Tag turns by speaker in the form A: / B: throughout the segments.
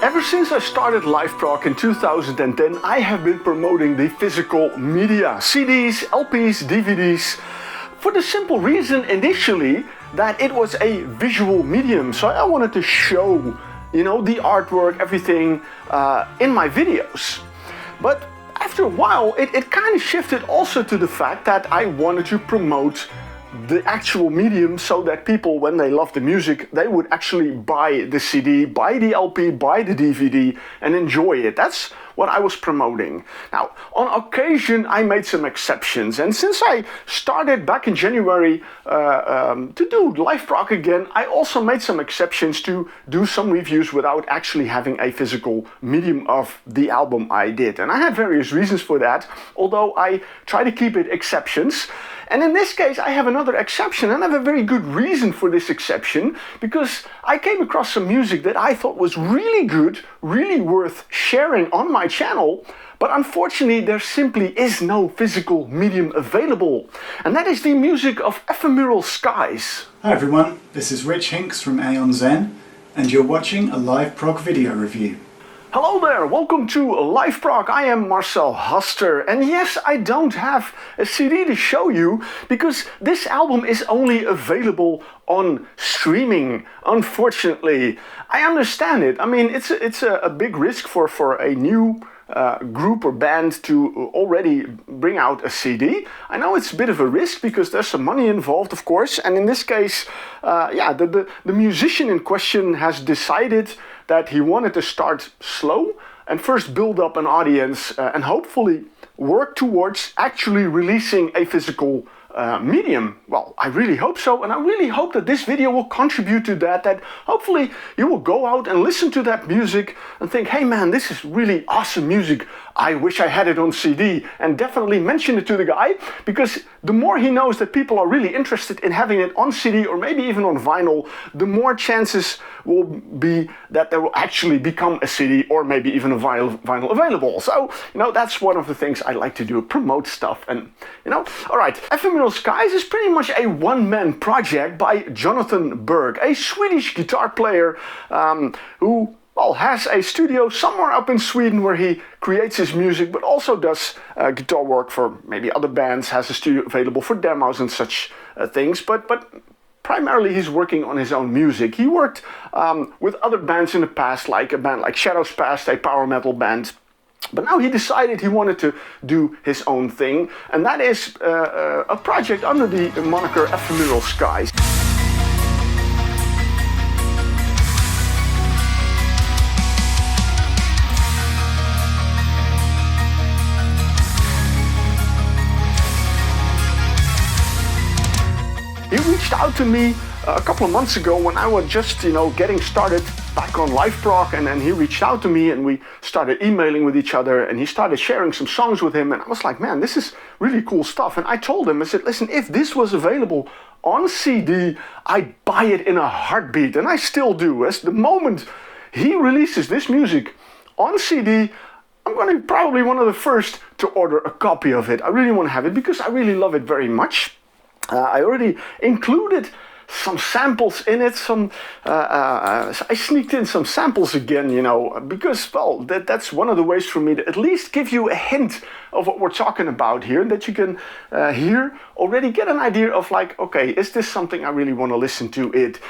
A: Ever since I started LiveProg in 2010, I have been promoting the physical media, CDs, LPs, DVDs, for the simple reason initially that it was a visual medium. So I wanted to show, the artwork, everything in my videos. But after a while, it kind of shifted also to the fact that I wanted to promote the actual medium so that people, when they love the music, they would actually buy the CD, buy the LP, buy the DVD and enjoy it. That's what I was promoting. Now, on occasion, I made some exceptions. And since I started back in January to do LiveProg again, I also made some exceptions to do some reviews without actually having a physical medium of the album I did. And I had various reasons for that, although I try to keep it exceptions. And in this case, I have another exception, and I have a very good reason for this exception, because I came across some music that I thought was really good, really worth sharing on my channel, but unfortunately there simply is no physical medium available. And that is the music of Ephemeral Skies.
B: Hi everyone, this is Rich Hinks from Aeon Zen, and you're watching a LiveProg video review.
A: Hello there, welcome to LiveProg. I am Marcel Haster, and yes, I don't have a CD to show you because this album is only available on streaming, unfortunately. I understand it. I mean, it's a big risk for a new group or band to already bring out a CD. I know it's a bit of a risk because there's some money involved, of course, and in this case, the musician in question has decided that he wanted to start slow and first build up an audience and hopefully work towards actually releasing a physical medium. Well, I really hope so, and I really hope that this video will contribute to that hopefully you will go out and listen to that music and think, hey man, this is really awesome music. I wish I had it on CD, and definitely mention it to the guy, because the more he knows that people are really interested in having it on CD or maybe even on vinyl, the more chances will be that there will actually become a CD or maybe even a vinyl available. So, that's one of the things I like to do, promote stuff. And, alright, Ephemeral Skies is pretty much a one-man project by Jonatan Berg, a Swedish guitar player who has a studio somewhere up in Sweden where he creates his music, but also does guitar work for maybe other bands, has a studio available for demos and such things, but primarily he's working on his own music. He worked with other bands in the past, like a band like Shadows Past, a power metal band. But now he decided he wanted to do his own thing, and that is a project under the moniker Ephemeral Skies. He reached out to me a couple of months ago when I was just, getting started back on LiveProg, and then he reached out to me and we started emailing with each other, and he started sharing some songs with him, and I was like, man, this is really cool stuff. And I told him, I said, listen, if this was available on CD, I'd buy it in a heartbeat, and I still do. As the moment he releases this music on CD, I'm going to be probably one of the first to order a copy of it. I really want to have it because I really love it very much. I already included some samples in it. I sneaked in some samples again, because, that's one of the ways for me to at least give you a hint of what we're talking about here, that you can already get an idea of like, okay, is this something I really want to listen to it?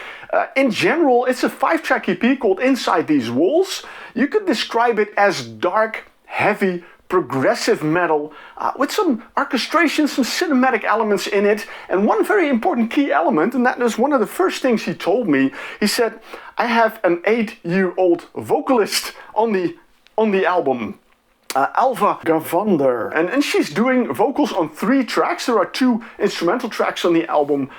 A: In general, it's a 5-track EP called Inside These Walls. You could describe it as dark, heavy, progressive metal with some orchestration, some cinematic elements in it, and one very important key element, and that was one of the first things he told me. He said, I have an 8-year-old vocalist on the album, Alva Gavander, and she's doing vocals on 3 tracks. There are 2 instrumental tracks on the album,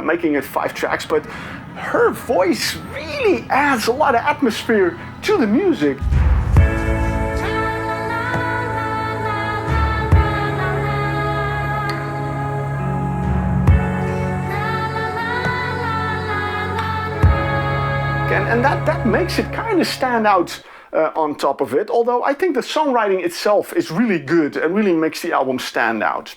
A: making it 5 tracks, but her voice really adds a lot of atmosphere to the music. And that makes it kind of stand out on top of it, although I think the songwriting itself is really good and really makes the album stand out.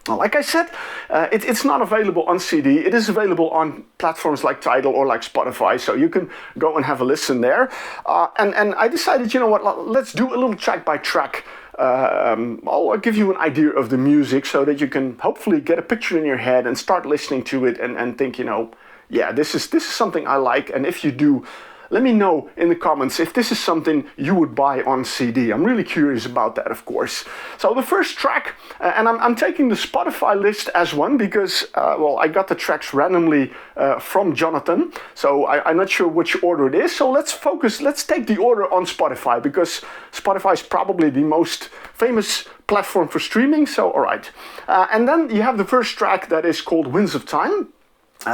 A: Like I said, it's not available on CD. It is available on platforms like Tidal or like Spotify, so you can go and have a listen there. And I decided, you know what, let's do a little track by track. I'll give you an idea of the music so that you can hopefully get a picture in your head and start listening to it and think, you know, yeah, this is something I like. And if you do, let me know in the comments if this is something you would buy on CD. I'm really curious about that, of course. So the first track, and I'm taking the Spotify list as one because, well, I got the tracks randomly from Jonatan. So I'm not sure which order it is. So let's take the order on Spotify because Spotify is probably the most famous platform for streaming. So, all right. And then you have the first track that is called Winds of Time.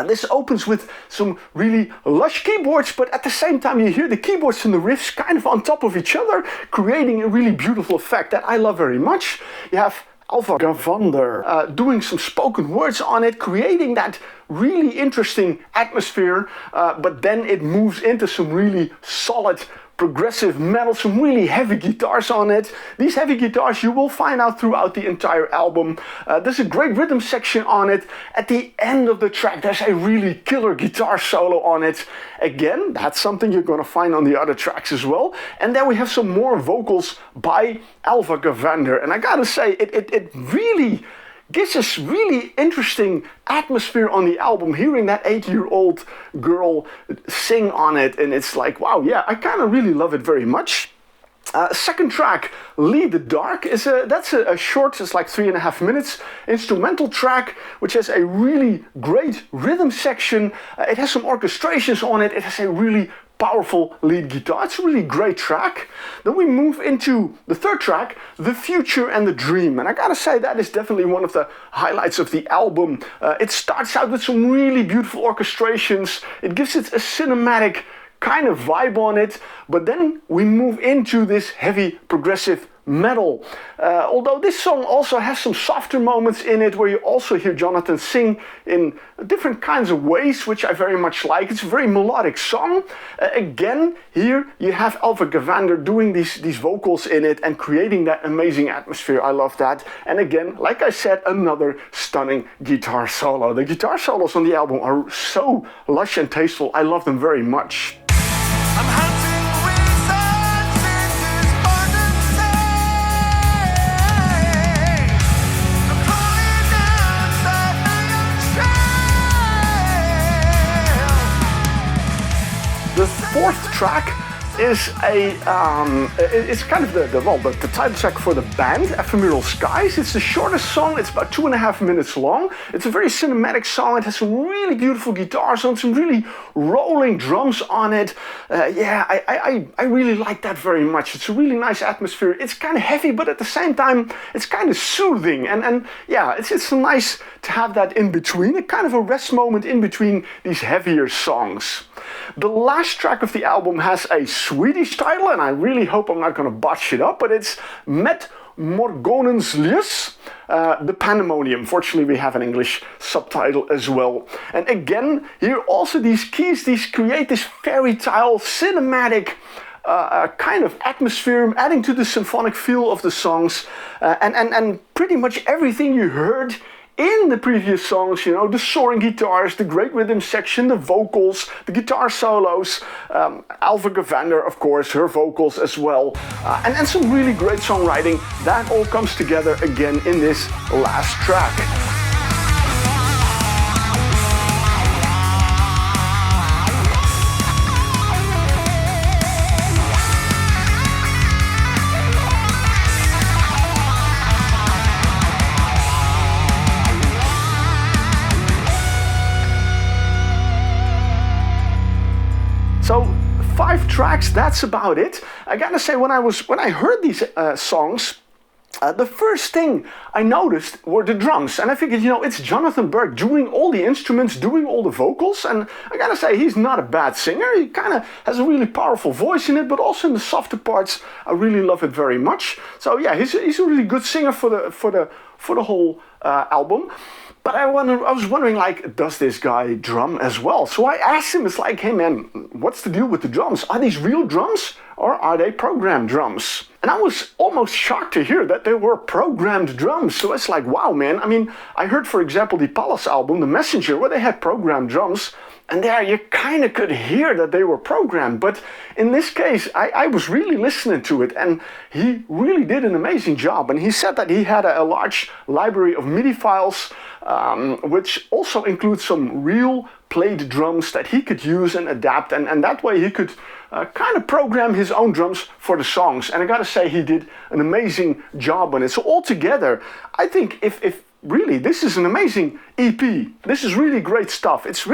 A: This opens with some really lush keyboards, but at the same time you hear the keyboards and the riffs kind of on top of each other, creating a really beautiful effect that I love very much. You have Alva Gavander doing some spoken words on it, creating that really interesting atmosphere, but then it moves into some really solid progressive metal, some really heavy guitars on it. These heavy guitars you will find out throughout the entire album. There's a great rhythm section on it. At the end of the track there's a really killer guitar solo on it. Again, that's something you're going to find on the other tracks as well. And then we have some more vocals by Alva Gavander. And I gotta say, it really gives us really interesting atmosphere on the album, hearing that 8-year-old girl sing on it, and it's like, wow, yeah, I kind of really love it very much. Second track, Lead the Dark, that's a short, it's like 3.5 minutes, instrumental track, which has a really great rhythm section. It has some orchestrations on it. It has a really powerful lead guitar. It's a really great track. Then we move into the third track, The Future and the Dream. And I gotta say, that is definitely one of the highlights of the album. It starts out with some really beautiful orchestrations. It gives it a cinematic kind of vibe on it, but then we move into this heavy progressive metal. Although this song also has some softer moments in it where you also hear Jonatan sing in different kinds of ways, which I very much like. It's a very melodic song. Again, here you have Alva Gavander doing these vocals in it and creating that amazing atmosphere. I love that. And again, like I said, another stunning guitar solo. The guitar solos on the album are so lush and tasteful. I love them very much.
C: I'm hunting with such things hard to say. I'm falling outside my own trail.
A: The fourth track is it's kind of the title track for the band, Ephemeral Skies. It's the shortest song. It's about 2.5 minutes long. It's a very cinematic song. It has some really beautiful guitars on, some really rolling drums on it. Yeah, I really like that very much. It's a really nice atmosphere. It's kind of heavy, but at the same time, it's kind of soothing. And yeah, it's nice to have that in between, a kind of a rest moment in between these heavier songs. The last track of the album has a Swedish title, and I really hope I'm not going to botch it up, but it's Met Morgonens Ljus, the Pandemonium. Fortunately, we have an English subtitle as well. And again, here also these keys, these create this fairy tale, cinematic kind of atmosphere, adding to the symphonic feel of the songs, and pretty much everything you heard in the previous songs, you know, the soaring guitars, the great rhythm section, the vocals, the guitar solos, Alva Gavander, of course, her vocals as well, and some really great songwriting. That all comes together again in this last track. So 5 tracks, that's about it. I gotta say, when I heard these songs, the first thing I noticed were the drums, and I figured, you know, it's Jonatan Berg doing all the instruments, doing all the vocals, and I gotta say, he's not a bad singer. He kind of has a really powerful voice in it, but also in the softer parts, I really love it very much. So yeah, he's a really good singer for the whole album. But I was wondering, like, does this guy drum as well? So I asked him, it's like, hey man, what's the deal with the drums? Are these real drums or are they programmed drums? And I was almost shocked to hear that they were programmed drums. So it's like, wow, man. I mean, I heard, for example, the Palace album, The Messenger, where they had programmed drums. And there you kind of could hear that they were programmed. But in this case, I was really listening to it, and he really did an amazing job. And he said that he had a large library of MIDI files, which also includes some real played drums that he could use and adapt. And that way he could kind of program his own drums for the songs. And I gotta say, he did an amazing job on it. So altogether, I think if really, this is an amazing EP. This is really great stuff. It's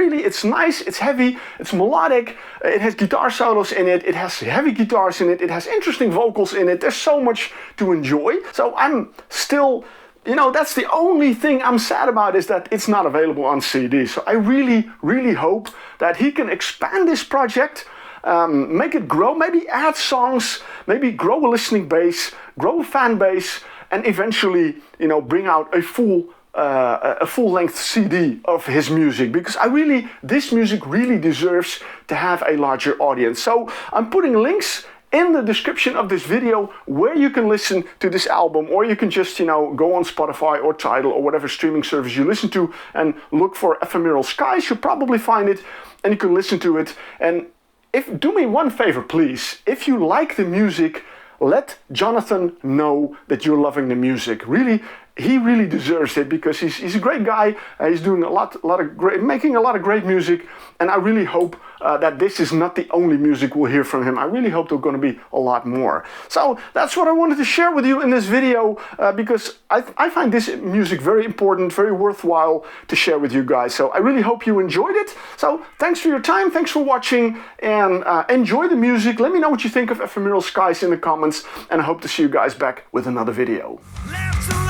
A: nice, it's heavy, it's melodic, it has guitar solos in it, it has heavy guitars in it, it has interesting vocals in it. There's so much to enjoy. So I'm still, that's the only thing I'm sad about, is that it's not available on CD. So I really, really hope that he can expand this project, make it grow, maybe add songs, maybe grow a listening base, grow a fan base, and eventually, bring out a full-length CD of his music, because this music really deserves to have a larger audience. So I'm putting links in the description of this video where you can listen to this album, or you can just, go on Spotify or Tidal or whatever streaming service you listen to and look for Ephemeral Skies. You'll probably find it, and you can listen to it. And do me one favor, please. If you like the music, let Jonatan know that you're loving the music. Really, he really deserves it, because he's a great guy. He's doing making a lot of great music, and I really hope that this is not the only music we'll hear from him. I really hope there's going to be a lot more. So that's what I wanted to share with you in this video, because I find this music very important, very worthwhile to share with you guys. So I really hope you enjoyed it. So thanks for your time, thanks for watching, and enjoy the music. Let me know what you think of Ephemeral Skies in the comments, and I hope to see you guys back with another video.
C: Left to